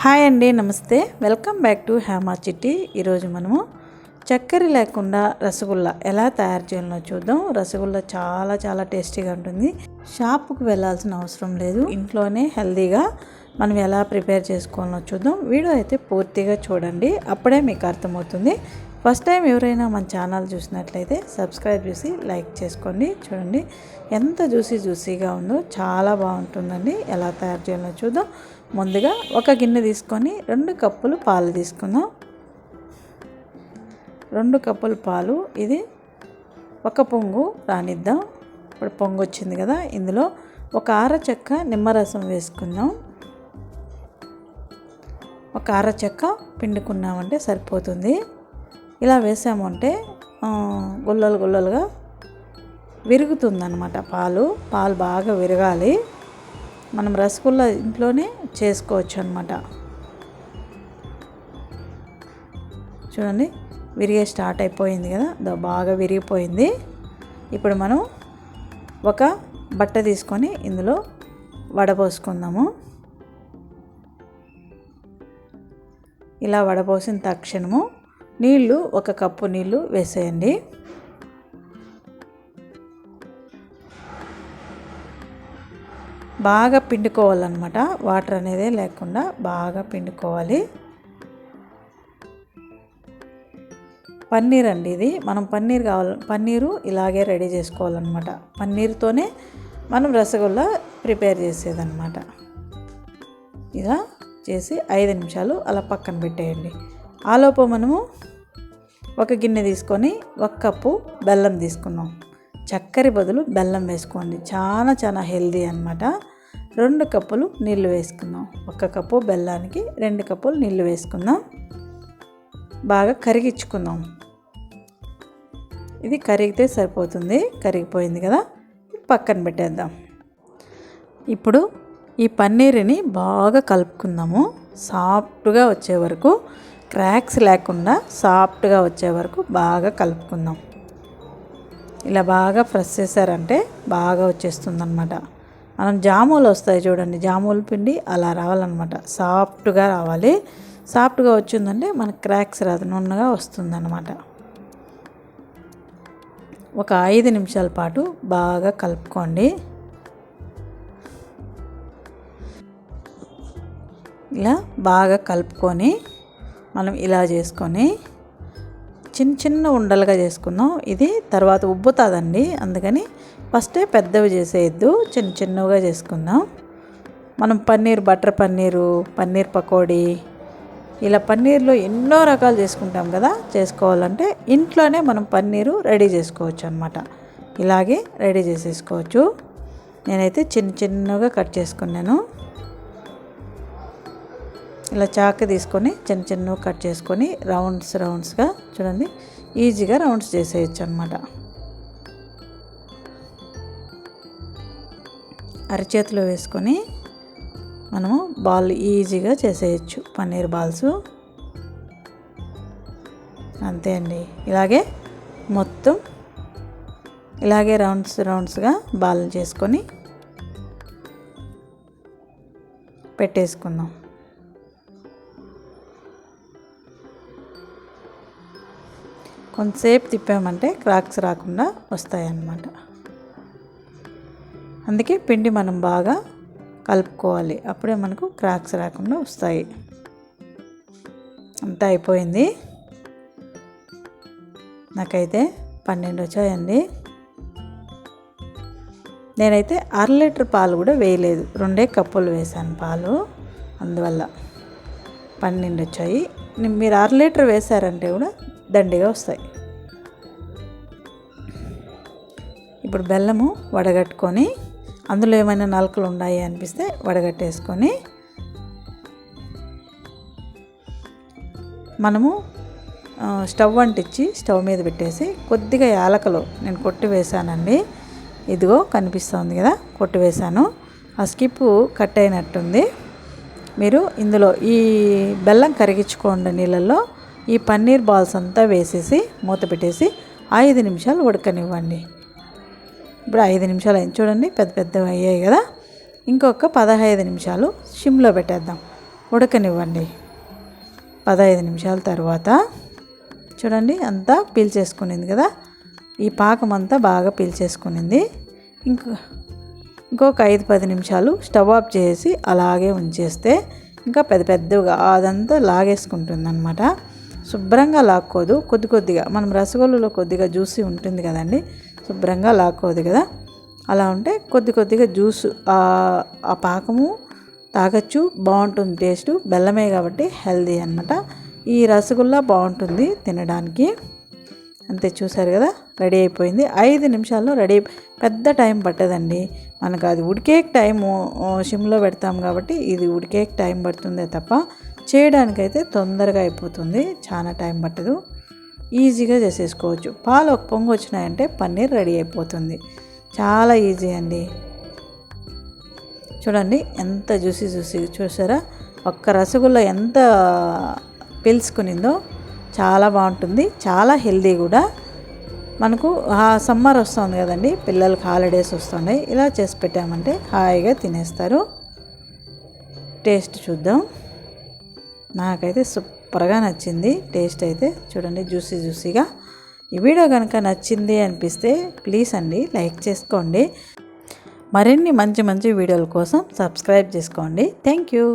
Hi అండి, నమస్తే. Welcome back to Hema చిట్టి. ఈరోజు మనము చక్కెర లేకుండా రసగుల్లా ఎలా తయారు చేయాలో చూద్దాం. రసగుల్లా చాలా చాలా టేస్టీగా ఉంటుంది. షాపుకు వెళ్ళాల్సిన అవసరం లేదు, ఇంట్లోనే హెల్తీగా మనం ఎలా ప్రిపేర్ చేసుకోవాలో చూద్దాం. వీడియో అయితే పూర్తిగా చూడండి, అప్పుడే మీకు అర్థమవుతుంది. ఫస్ట్ టైం ఎవరైనా మన ఛానల్ చూసినట్లయితే సబ్స్క్రైబ్ చేసి లైక్ చేసుకోండి. చూడండి ఎంత జ్యూసీగా ఉందో, చాలా బాగుంటుందండి. ఎలా తయారు చేయాలో చూద్దాం. ముందుగా ఒక గిన్నె తీసుకొని 2 కప్పులు పాలు తీసుకుందాం. 2 కప్పుల పాలు, ఇది ఒక పొంగు రానిద్దాం. ఇప్పుడు పొంగు వచ్చింది కదా, ఇందులో ఒక అరచెక్క నిమ్మరసం వేసుకుందాం. ఒక అరచెక్క పిండుకున్నామంటే సరిపోతుంది. ఇలా వేసామంటే గుల్లలుగా విరుగుతుందన్నమాట. పాలు బాగా విరగాలి. మనం రసగుల్లా ఇంట్లోనే చేసుకోవచ్చు అన్నమాట. చూడండి విరిగే స్టార్ట్ అయిపోయింది కదా, బాగా విరిగిపోయింది. ఇప్పుడు మనం ఒక బట్ట తీసుకొని ఇందులో వడపోసుకుందాము. ఇలా వడపోసిన తక్షణము నీళ్ళు, 1 కప్పు నీళ్ళు వేసేయండి. బాగా పిండుకోవాలన్నమాట. వాటర్ అనేది లేకుండా బాగా పిండుకోవాలి. పన్నీర్ అండి ఇది. మనం పన్నీరు ఇలాగే రెడీ చేసుకోవాలన్నమాట. పన్నీర్తోనే మనం రసగుల్లా ప్రిపేర్ చేసేదన్నమాట. ఇలా చేసి 5 నిమిషాలు అలా పక్కన పెట్టేయండి. ఆలోపు మనము ఒక గిన్నె తీసుకొని 1 కప్పు బెల్లం తీసుకున్నాం. చక్కెర బదులు బెల్లం వేసుకోండి, చాలా హెల్దీ అన్నమాట. 2 కప్పులు నీళ్ళు వేసుకుందాం. 1 కప్పు బెల్లానికి 2 కప్పులు నీళ్ళు వేసుకుందాం. బాగా కరిగించుకుందాం. ఇది కరిగితే సరిపోతుంది. కరిగిపోయింది కదా, పక్కన పెట్టేద్దాం. ఇప్పుడు ఈ పన్నీరుని బాగా కలుపుకుందాము. సాఫ్ట్గా వచ్చే వరకు, క్రాక్స్ లేకుండా సాఫ్ట్గా వచ్చే వరకు బాగా కలుపుకుందాం. ఇలా బాగా ప్రెస్ చేశారంటే బాగా వచ్చేస్తుంది అన్నమాట. మనం జాములు వస్తాయి చూడండి, జాముల పిండి అలా రావాలన్నమాట. సాఫ్ట్గా రావాలి. సాఫ్ట్గా వచ్చిందంటే మనకు క్రాక్స్ రాదు, నున్నగా వస్తుంది అన్నమాట. ఒక 5 నిమిషాల పాటు బాగా కలుపుకోండి. ఇలా బాగా కలుపుకొని మనం ఇలా చేసుకొని చిన్న ఉండలుగా చేసుకుందాం. ఇది తర్వాత ఉబ్బుతుందండి, అందుకని ఫస్టే పెద్దవి చేసేయద్దు, చిన్నగా చేసుకుందాం. మనం బటర్ పన్నీరు, పన్నీర్ పకోడీ, ఇలా పన్నీర్లో ఎన్నో రకాలు చేసుకుంటాం కదా. చేసుకోవాలంటే ఇంట్లోనే మనం పన్నీరు రెడీ చేసుకోవచ్చు అన్నమాట. ఇలాగే రెడీ చేసేసుకోవచ్చు. నేనైతే చిన్నగా కట్ చేసుకున్నాను. ఇలా చాకు తీసుకొని చిన్నగా కట్ చేసుకొని రౌండ్స్గా చూడండి ఈజీగా రౌండ్స్ చేసేయచ్చు అన్నమాట. అరచేతిలో వేసుకొని మనము బాల్ ఈజీగా చేసేయచ్చు, పన్నీర్ బాల్స్. అంతే అండి. ఇలాగే మొత్తం ఇలాగే రౌండ్స్గా బాల్ చేసుకొని పెట్టేసుకుందాం. కొంతసేపు తిప్పామంటే క్రాక్స్ రాకుండా వస్తాయన్నమాట. అందుకే పిండి మనం బాగా కలుపుకోవాలి, అప్పుడే మనకు క్రాక్స్ రాకుండా వస్తాయి. అంతా అయిపోయింది. నాకైతే 12 వచ్చాయండి. నేనైతే 1/2 లీటర్ పాలు కూడా వేయలేదు, 2 కప్పులు వేసాను పాలు, అందువల్ల 12 వచ్చాయి. మీరు 1/2 లీటర్ వేసారంటే కూడా దండిగా వస్తాయి. ఇప్పుడు బెల్లము వడగట్టుకొని, అందులో ఏమైనా నలకలు ఉన్నాయి అనిపిస్తే వడగట్టేసుకొని, మనము స్టవ్ అంటించి స్టవ్ మీద పెట్టేసి కొద్దిగా యాలకలు నేను కొట్టి వేసానండి. ఇదిగో కనిపిస్తుంది కదా, కొట్టి వేసాను. ఆ స్కిప్ కట్ అయినట్టుంది. మీరు ఇందులో ఈ బెల్లం కరిగించుకోండి నీళ్ళల్లో. ఈ పన్నీర్ బాల్స్ అంతా వేసేసి మూత పెట్టేసి 5 నిమిషాలు ఉడకనివ్వండి. ఇప్పుడు 5 నిమిషాలు అయింది చూడండి, పెద్దవి అయ్యాయి కదా. ఇంకొక 15 నిమిషాలు సిమ్లో పెట్టేద్దాం. ఉడకనివ్వండి. 15 నిమిషాల తర్వాత చూడండి అంతా పీల్చేసుకునింది కదా, ఈ పాకం అంతా బాగా పీల్చేసుకునింది. ఇంకొక 5-10 నిమిషాలు స్టవ్ ఆఫ్ చేసి అలాగే ఉంచేస్తే ఇంకా పెద్దగా అదంతా లాగేసుకుంటుంది అనమాట. శుభ్రంగా లాక్కోదు, కొద్దిగా మనం రసగుల్లలో కొద్దిగా జ్యూసీ ఉంటుంది కదండి, శుభ్రంగా లాక్కోదు కదా. అలా ఉంటే కొద్దిగా జ్యూస్ ఆ పాకము తాగొచ్చు, బాగుంటుంది టేస్ట్. బెల్లమే కాబట్టి హెల్దీ అనమాట. ఈ రసగుల్లా బాగుంటుంది తినడానికి. అంతే, చూసారు కదా, రెడీ అయిపోయింది. 5 నిమిషాల్లో రెడీ. పెద్ద టైం పట్టదండి మనకు, అది ఉడికేక్ టైము సిమ్లో పెడతాం కాబట్టి ఇది ఉడికేక్ టైం పడుతుందే తప్ప చేయడానికైతే తొందరగా అయిపోతుంది, చాలా టైం పట్టదు, ఈజీగా చేసేసుకోవచ్చు. పాలు ఒక పొంగు వచ్చినాయంటే పన్నీర్ రెడీ అయిపోతుంది. చాలా ఈజీ అండి. చూడండి ఎంత జ్యూసీ చూసారా, ఒక్క రసగుల్లా ఎంత పీల్చుకునిందో. చాలా బాగుంటుంది, చాలా హెల్దీ కూడా. మనకు సమ్మర్ వస్తుంది కదండి, పిల్లలకి హాలిడేస్ వస్తున్నాయి, ఇలా చేసి పెట్టామంటే హాయిగా తినేస్తారు. టేస్ట్ చూద్దాం. నాకైతే సూపర్గా నచ్చింది టేస్ట్ అయితే. చూడండి జ్యూసీగా. ఈ వీడియో కనుక నచ్చింది అనిపిస్తే ప్లీజ్ అండి లైక్ చేసుకోండి. మరిన్ని మంచి వీడియోల కోసం సబ్స్క్రైబ్ చేసుకోండి. Thank you.